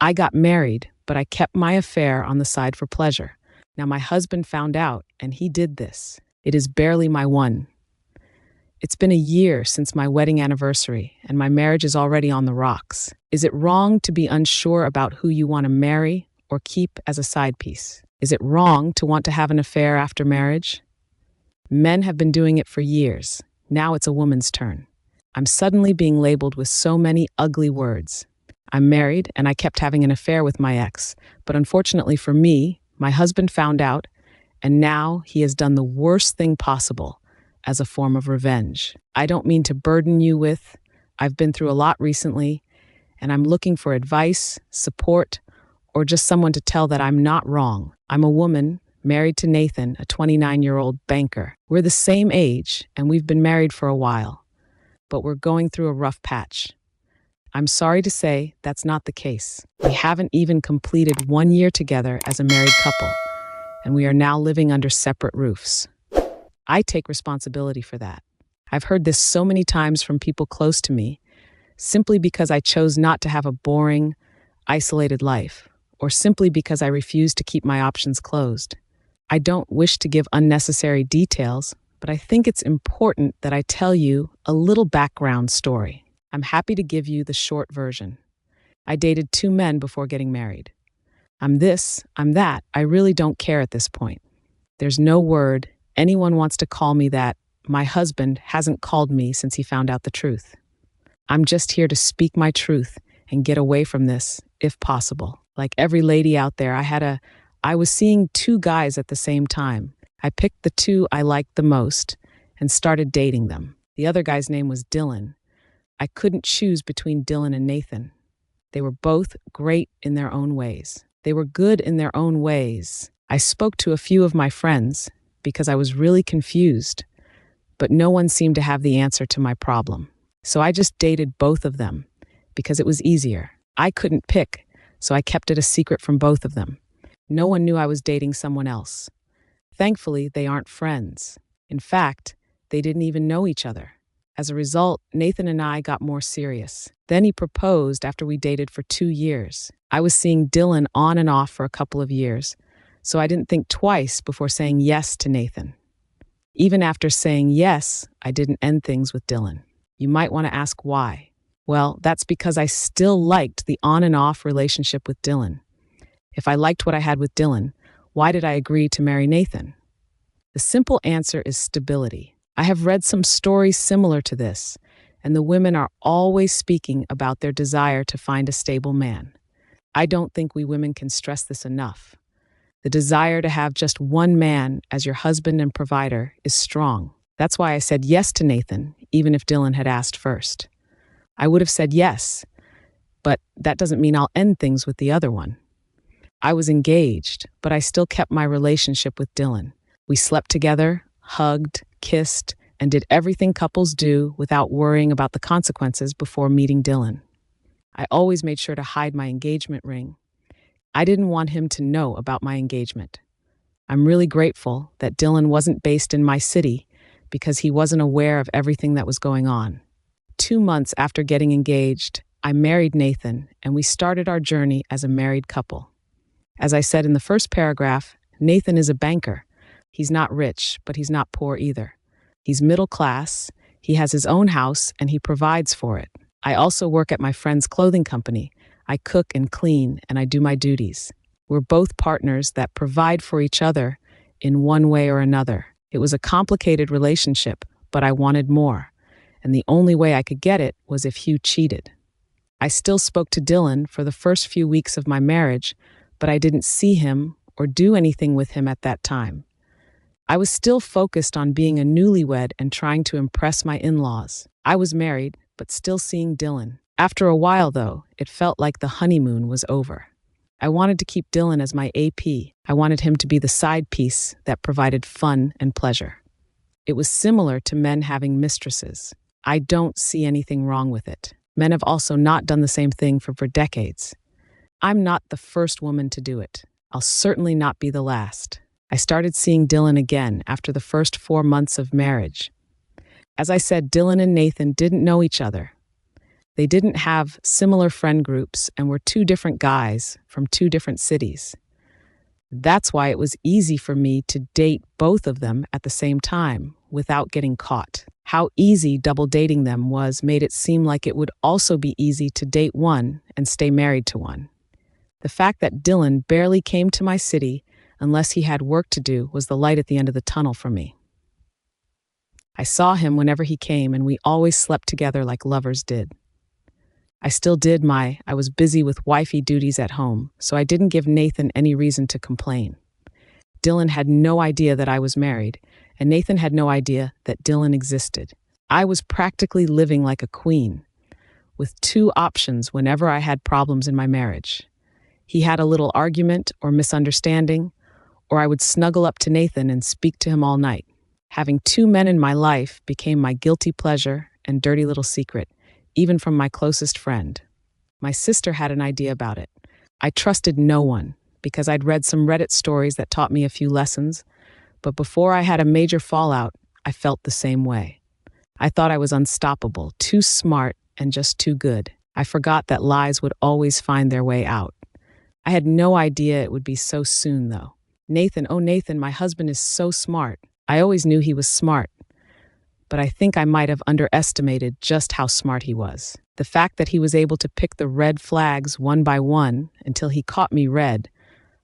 I got married, but I kept my affair on the side for pleasure. Now, my husband found out, and he did this. It is barely my one. It's been a year since my wedding anniversary, and my marriage is already on the rocks. Is it wrong to be unsure about who you want to marry or keep as a side piece? Is it wrong to want to have an affair after marriage? Men have been doing it for years. Now it's a woman's turn. I'm suddenly being labeled with so many ugly words. I'm married and I kept having an affair with my ex, but unfortunately for me, my husband found out, and now he has done the worst thing possible as a form of revenge. I don't mean to burden you with, I've been through a lot recently, and I'm looking for advice, support, or just someone to tell that I'm not wrong. I'm a woman married to Nathan, a 29-year-old banker. We're the same age, and we've been married for a while, but we're going through a rough patch. I'm sorry to say that's not the case. We haven't even completed 1 year together as a married couple, and we are now living under separate roofs. I take responsibility for that. I've heard this so many times from people close to me, simply because I chose not to have a boring, isolated life, or simply because I refuse to keep my options closed. I don't wish to give unnecessary details, but I think it's important that I tell you a little background story. I'm happy to give you the short version. I dated 2 men before getting married. I'm this, I'm that. I really don't care at this point. There's no word anyone wants to call me that. My husband hasn't called me since he found out the truth. I'm just here to speak my truth and get away from this, if possible. Like every lady out there, I was seeing 2 guys at the same time. I picked the 2 I liked the most and started dating them. The other guy's name was Dylan. I couldn't choose between Dylan and Nathan. They were both great in their own ways. They were good in their own ways. I spoke to a few of my friends because I was really confused, but no one seemed to have the answer to my problem. So I just dated both of them because it was easier. I couldn't pick, so I kept it a secret from both of them. No one knew I was dating someone else. Thankfully, they aren't friends. In fact, they didn't even know each other. As a result, Nathan and I got more serious. Then he proposed after we dated for 2 years. I was seeing Dylan on and off for a couple of years, so I didn't think twice before saying yes to Nathan. Even after saying yes, I didn't end things with Dylan. You might want to ask why. Well, that's because I still liked the on and off relationship with Dylan. If I liked what I had with Dylan, why did I agree to marry Nathan? The simple answer is stability. I have read some stories similar to this, and the women are always speaking about their desire to find a stable man. I don't think we women can stress this enough. The desire to have just one man as your husband and provider is strong. That's why I said yes to Nathan, even if Dylan had asked first. I would have said yes, but that doesn't mean I'll end things with the other one. I was engaged, but I still kept my relationship with Dylan. We slept together, hugged, kissed, and did everything couples do without worrying about the consequences before meeting Dylan. I always made sure to hide my engagement ring. I didn't want him to know about my engagement. I'm really grateful that Dylan wasn't based in my city because he wasn't aware of everything that was going on. 2 months after getting engaged, I married Nathan, and we started our journey as a married couple. As I said in the first paragraph, Nathan is a banker. He's not rich, but he's not poor either. He's middle class, he has his own house, and he provides for it. I also work at my friend's clothing company. I cook and clean, and I do my duties. We're both partners that provide for each other in one way or another. It was a complicated relationship, but I wanted more, and the only way I could get it was if Hugh cheated. I still spoke to Dylan for the first few weeks of my marriage, but I didn't see him or do anything with him at that time. I was still focused on being a newlywed and trying to impress my in-laws. I was married, but still seeing Dylan. After a while, though, it felt like the honeymoon was over. I wanted to keep Dylan as my AP. I wanted him to be the side piece that provided fun and pleasure. It was similar to men having mistresses. I don't see anything wrong with it. Men have also not done the same thing for decades. I'm not the first woman to do it. I'll certainly not be the last. I started seeing Dylan again after the first 4 months of marriage. As I said, Dylan and Nathan didn't know each other. They didn't have similar friend groups and were two different guys from two different cities. That's why it was easy for me to date both of them at the same time without getting caught. How easy double dating them was made it seem like it would also be easy to date one and stay married to one. The fact that Dylan barely came to my city unless he had work to do was the light at the end of the tunnel for me. I saw him whenever he came, and we always slept together like lovers did. I was busy with wifey duties at home, so I didn't give Nathan any reason to complain. Dylan had no idea that I was married, and Nathan had no idea that Dylan existed. I was practically living like a queen, with two options whenever I had problems in my marriage. He had a little argument or misunderstanding, or I would snuggle up to Nathan and speak to him all night. Having two men in my life became my guilty pleasure and dirty little secret, even from my closest friend. My sister had an idea about it. I trusted no one because I'd read some Reddit stories that taught me a few lessons, but before I had a major fallout, I felt the same way. I thought I was unstoppable, too smart, and just too good. I forgot that lies would always find their way out. I had no idea it would be so soon, though. Nathan, oh Nathan, my husband is so smart. I always knew he was smart, but I think I might have underestimated just how smart he was. The fact that he was able to pick the red flags one by one until he caught me red,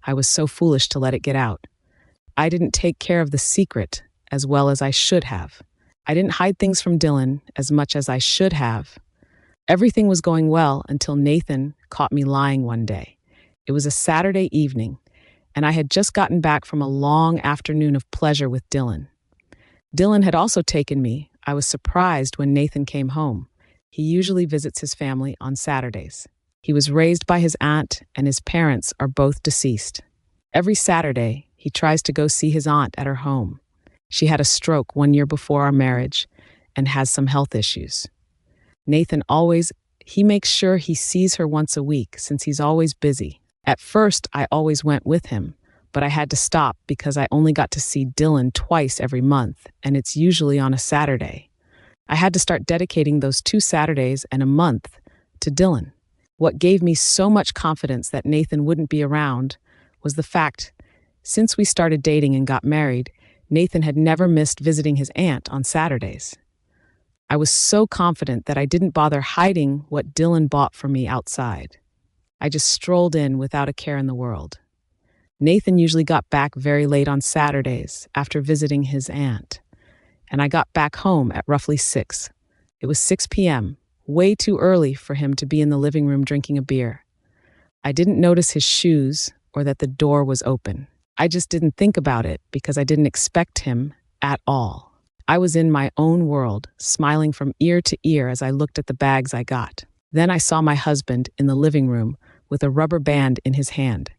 I was so foolish to let it get out. I didn't take care of the secret as well as I should have. I didn't hide things from Dylan as much as I should have. Everything was going well until Nathan caught me lying one day. It was a Saturday evening, and I had just gotten back from a long afternoon of pleasure with Dylan. Dylan had also taken me. I was surprised when Nathan came home. He usually visits his family on Saturdays. He was raised by his aunt, and his parents are both deceased. Every Saturday, he tries to go see his aunt at her home. She had a stroke 1 year before our marriage and has some health issues. Nathan he makes sure he sees her once a week since he's always busy. At first, I always went with him, but I had to stop because I only got to see Dylan twice every month, and it's usually on a Saturday. I had to start dedicating those 2 Saturdays and a month to Dylan. What gave me so much confidence that Nathan wouldn't be around was the fact, since we started dating and got married, Nathan had never missed visiting his aunt on Saturdays. I was so confident that I didn't bother hiding what Dylan bought for me outside. I just strolled in without a care in the world. Nathan usually got back very late on Saturdays after visiting his aunt, and I got back home at roughly 6. It was 6 p.m., way too early for him to be in the living room drinking a beer. I didn't notice his shoes or that the door was open. I just didn't think about it because I didn't expect him at all. I was in my own world, smiling from ear to ear as I looked at the bags I got. Then I saw my husband in the living room with a rubber band in his hand.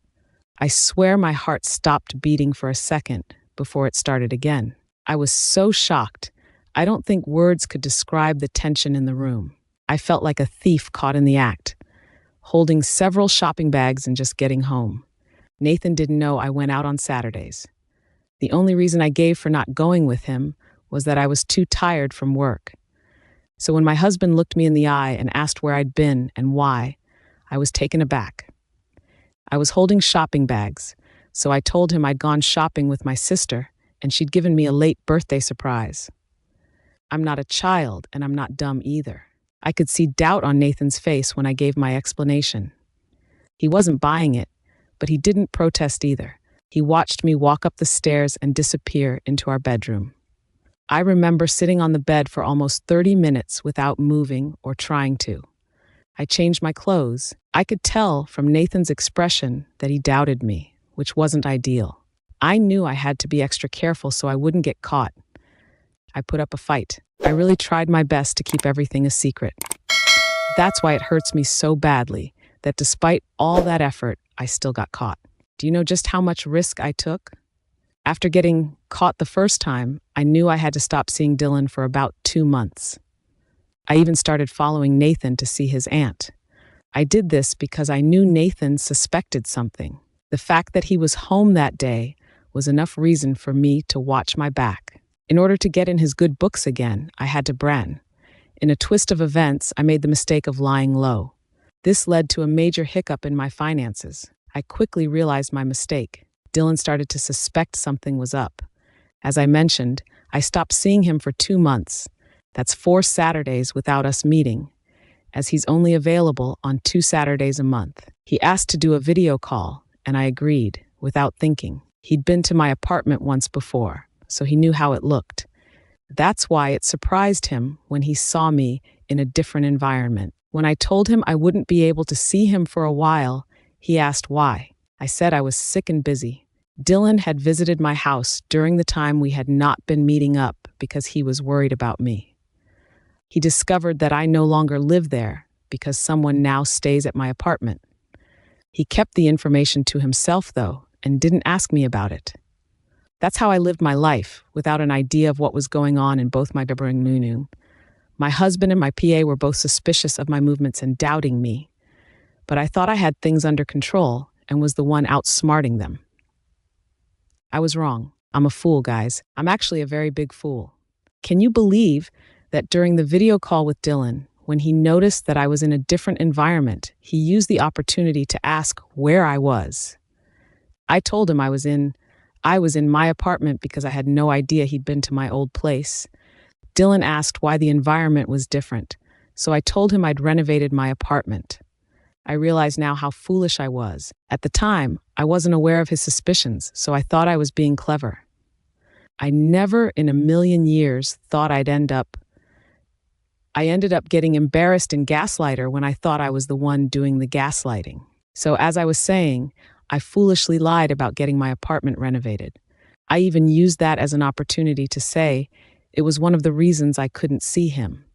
I swear my heart stopped beating for a second before it started again. I was so shocked. I don't think words could describe the tension in the room. I felt like a thief caught in the act, holding several shopping bags and just getting home. Nathan didn't know I went out on Saturdays. The only reason I gave for not going with him was that I was too tired from work. So when my husband looked me in the eye and asked where I'd been and why, I was taken aback. I was holding shopping bags, so I told him I'd gone shopping with my sister and she'd given me a late birthday surprise. I'm not a child and I'm not dumb either. I could see doubt on Nathan's face when I gave my explanation. He wasn't buying it, but he didn't protest either. He watched me walk up the stairs and disappear into our bedroom. I remember sitting on the bed for almost 30 minutes without moving or trying to. I changed my clothes. I could tell from Nathan's expression that he doubted me, which wasn't ideal. I knew I had to be extra careful so I wouldn't get caught. I put up a fight. I really tried my best to keep everything a secret. That's why it hurts me so badly that despite all that effort, I still got caught. Do you know just how much risk I took? After getting caught the first time, I knew I had to stop seeing Dylan for about 2 months. I even started following Nathan to see his aunt. I did this because I knew Nathan suspected something. The fact that he was home that day was enough reason for me to watch my back. In order to get in his good books again, I had to bran. In a twist of events, I made the mistake of lying low. This led to a major hiccup in my finances. I quickly realized my mistake. Dylan started to suspect something was up. As I mentioned, I stopped seeing him for 2 months. That's 4 Saturdays without us meeting, as he's only available on 2 Saturdays a month. He asked to do a video call, and I agreed, without thinking. He'd been to my apartment once before, so he knew how it looked. That's why it surprised him when he saw me in a different environment. When I told him I wouldn't be able to see him for a while, he asked why. I said I was sick and busy. Dylan had visited my house during the time we had not been meeting up because he was worried about me. He discovered that I no longer live there because someone now stays at my apartment. He kept the information to himself, though, and didn't ask me about it. That's how I lived my life, without an idea of what was going on in both my and Nunu. My husband and my PA were both suspicious of my movements and doubting me, but I thought I had things under control and was the one outsmarting them. I was wrong. I'm a fool, guys. I'm actually a very big fool. Can you believe that during the video call with Dylan, when he noticed that I was in a different environment, he used the opportunity to ask where I was? I told him I was in my apartment because I had no idea he'd been to my old place. Dylan asked why the environment was different, so I told him I'd renovated my apartment. I realize now how foolish I was. At the time, I wasn't aware of his suspicions, so I thought I was being clever. I never in a million years thought I ended up getting embarrassed in Gaslighter when I thought I was the one doing the gaslighting. So as I was saying, I foolishly lied about getting my apartment renovated. I even used that as an opportunity to say it was one of the reasons I couldn't see him.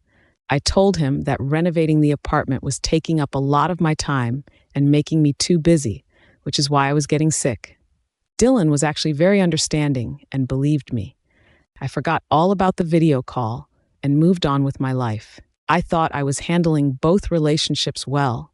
I told him that renovating the apartment was taking up a lot of my time and making me too busy, which is why I was getting sick. Dylan was actually very understanding and believed me. I forgot all about the video call and moved on with my life. I thought I was handling both relationships well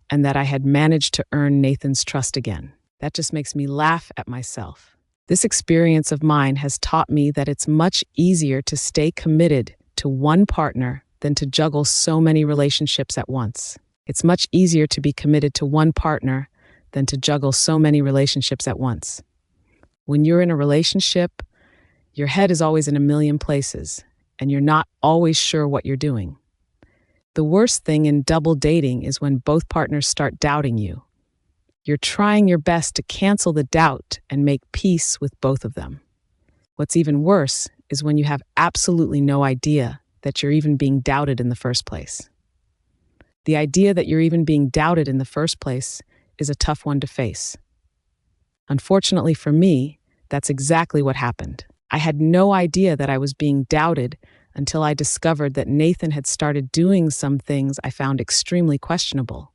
and that I had managed to earn Nathan's trust again. That just makes me laugh at myself. This experience of mine has taught me that it's much easier to stay committed to one partner than to juggle so many relationships at once. It's much easier to be committed to one partner than to juggle so many relationships at once. When you're in a relationship, your head is always in a million places, and you're not always sure what you're doing. The worst thing in double dating is when both partners start doubting you. You're trying your best to cancel the doubt and make peace with both of them. What's even worse is when you have absolutely no idea that you're even being doubted in the first place. The idea that you're even being doubted in the first place is a tough one to face. Unfortunately for me, that's exactly what happened. I had no idea that I was being doubted until I discovered that Nathan had started doing some things I found extremely questionable.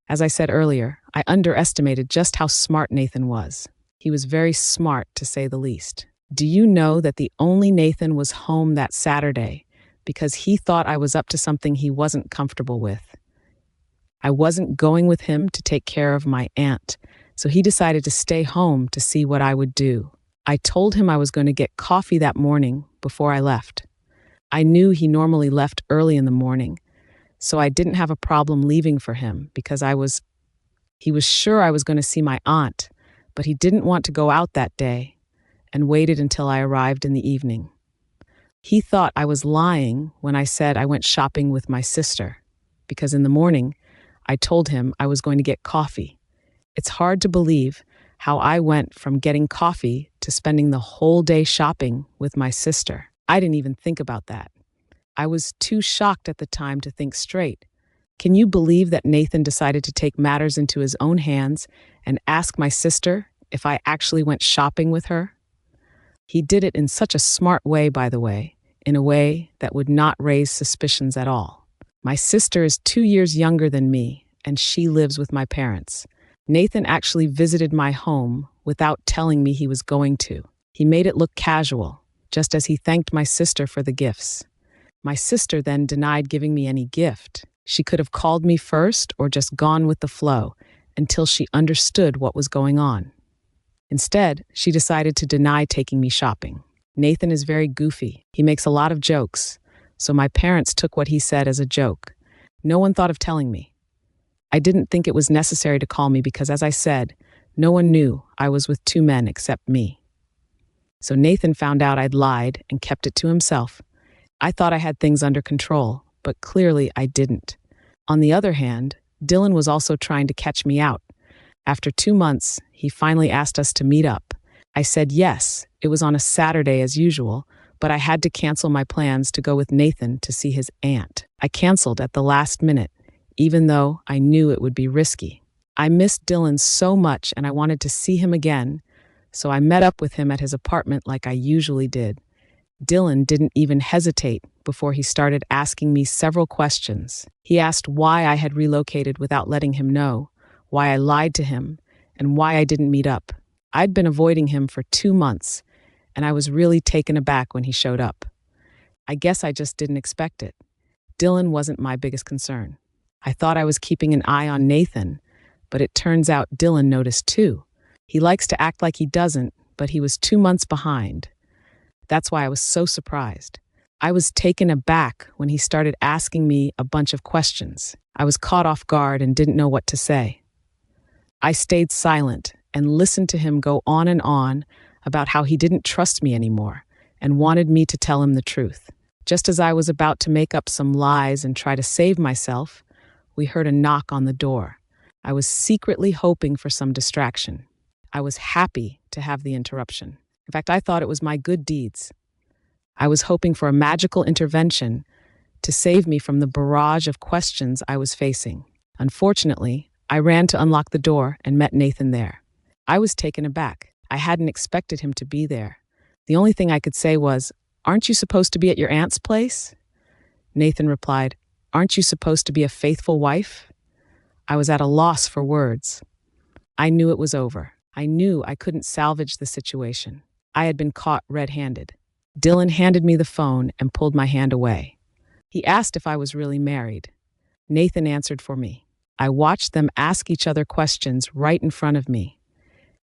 As I said earlier, I underestimated just how smart Nathan was. He was very smart, to say the least. Do you know that the only Nathan was home that Saturday because he thought I was up to something he wasn't comfortable with? I wasn't going with him to take care of my aunt, so he decided to stay home to see what I would do. I told him I was going to get coffee that morning before I left. I knew he normally left early in the morning, so I didn't have a problem leaving for him because he was sure I was going to see my aunt, but he didn't want to go out that day and waited until I arrived in the evening. He thought I was lying when I said I went shopping with my sister, because in the morning I told him I was going to get coffee. It's hard to believe how I went from getting coffee to spending the whole day shopping with my sister. I didn't even think about that. I was too shocked at the time to think straight. Can you believe that Nathan decided to take matters into his own hands and ask my sister if I actually went shopping with her? He did it in such a smart way, by the way, in a way that would not raise suspicions at all. My sister is 2 years younger than me, and she lives with my parents. Nathan actually visited my home without telling me he was going to. He made it look casual, just as he thanked my sister for the gifts. My sister then denied giving me any gift. She could have called me first or just gone with the flow until she understood what was going on. Instead, she decided to deny taking me shopping. Nathan is very goofy. He makes a lot of jokes, so my parents took what he said as a joke. No one thought of telling me. I didn't think it was necessary to call me because, as I said, no one knew I was with two men except me. So Nathan found out I'd lied and kept it to himself. I thought I had things under control, but clearly I didn't. On the other hand, Dylan was also trying to catch me out. After 2 months, he finally asked us to meet up. I said yes. It was on a Saturday as usual, but I had to cancel my plans to go with Nathan to see his aunt. I canceled at the last minute, even though I knew it would be risky. I missed Dylan so much and I wanted to see him again, so I met up with him at his apartment like I usually did. Dylan didn't even hesitate before he started asking me several questions. He asked why I had relocated without letting him know, why I lied to him, and why I didn't meet up. I'd been avoiding him for 2 months, and I was really taken aback when he showed up. I guess I just didn't expect it. Dylan wasn't my biggest concern. I thought I was keeping an eye on Nathan, but it turns out Dylan noticed too. He likes to act like he doesn't, but he was 2 months behind. That's why I was so surprised. I was taken aback when he started asking me a bunch of questions. I was caught off guard and didn't know what to say. I stayed silent and listened to him go on and on about how he didn't trust me anymore and wanted me to tell him the truth. Just as I was about to make up some lies and try to save myself, we heard a knock on the door. I was secretly hoping for some distraction. I was happy to have the interruption. In fact, I thought it was my good deeds. I was hoping for a magical intervention to save me from the barrage of questions I was facing. Unfortunately, I ran to unlock the door and met Nathan there. I was taken aback. I hadn't expected him to be there. The only thing I could say was, "Aren't you supposed to be at your aunt's place?" Nathan replied, "Aren't you supposed to be a faithful wife?" I was at a loss for words. I knew it was over. I knew I couldn't salvage the situation. I had been caught red-handed. Dylan handed me the phone and pulled my hand away. He asked if I was really married. Nathan answered for me. I watched them ask each other questions right in front of me.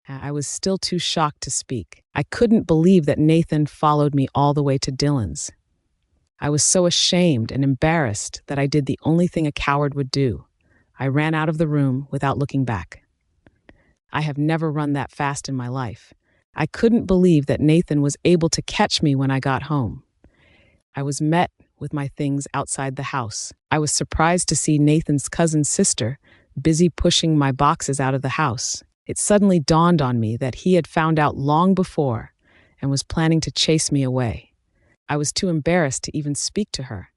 I was still too shocked to speak. I couldn't believe that Nathan followed me all the way to Dylan's. I was so ashamed and embarrassed that I did the only thing a coward would do. I ran out of the room without looking back. I have never run that fast in my life. I couldn't believe that Nathan was able to catch me when I got home. I was met with my things outside the house. I was surprised to see Nathan's cousin's sister busy pushing my boxes out of the house. It suddenly dawned on me that he had found out long before and was planning to chase me away. I was too embarrassed to even speak to her.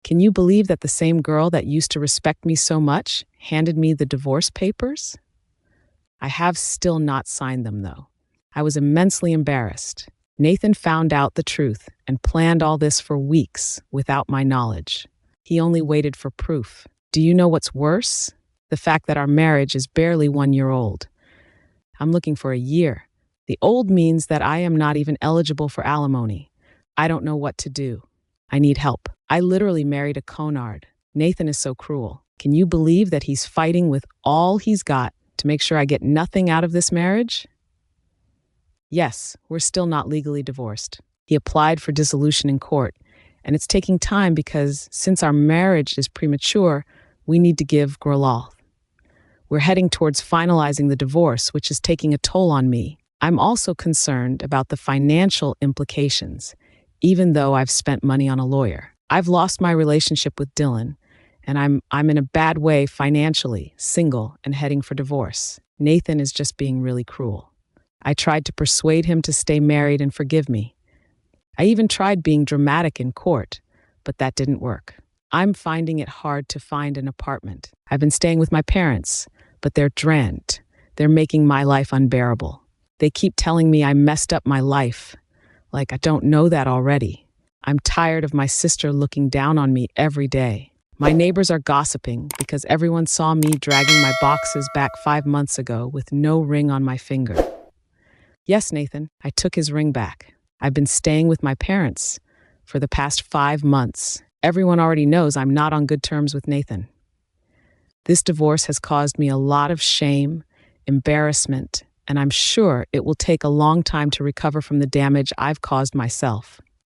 Can you believe that the same girl that used to respect me so much handed me the divorce papers? I have still not signed them, though. I was immensely embarrassed. Nathan found out the truth and planned all this for weeks without my knowledge. He only waited for proof. Do you know what's worse? The fact that our marriage is barely 1 year old. I'm looking for a year. The old means that I am not even eligible for alimony. I don't know what to do. I need help. I literally married a conard. Nathan is so cruel. Can you believe that he's fighting with all he's got to make sure I get nothing out of this marriage? Yes, we're still not legally divorced. He applied for dissolution in court, and it's taking time because since our marriage is premature, we need to give Grolal. We're heading towards finalizing the divorce, which is taking a toll on me. I'm also concerned about the financial implications, even though I've spent money on a lawyer. I've lost my relationship with Dylan, and I'm in a bad way financially, single, and heading for divorce. Nathan is just being really cruel. I tried to persuade him to stay married and forgive me. I even tried being dramatic in court, but that didn't work. I'm finding it hard to find an apartment. I've been staying with my parents, but they're drained. They're making my life unbearable. They keep telling me I messed up my life. Like I don't know that already. I'm tired of my sister looking down on me every day. My neighbors are gossiping because everyone saw me dragging my boxes back 5 months ago with no ring on my finger. Yes, Nathan, I took his ring back. I've been staying with my parents for the past 5 months. Everyone already knows I'm not on good terms with Nathan. This divorce has caused me a lot of shame, embarrassment, and I'm sure it will take a long time to recover from the damage I've caused myself.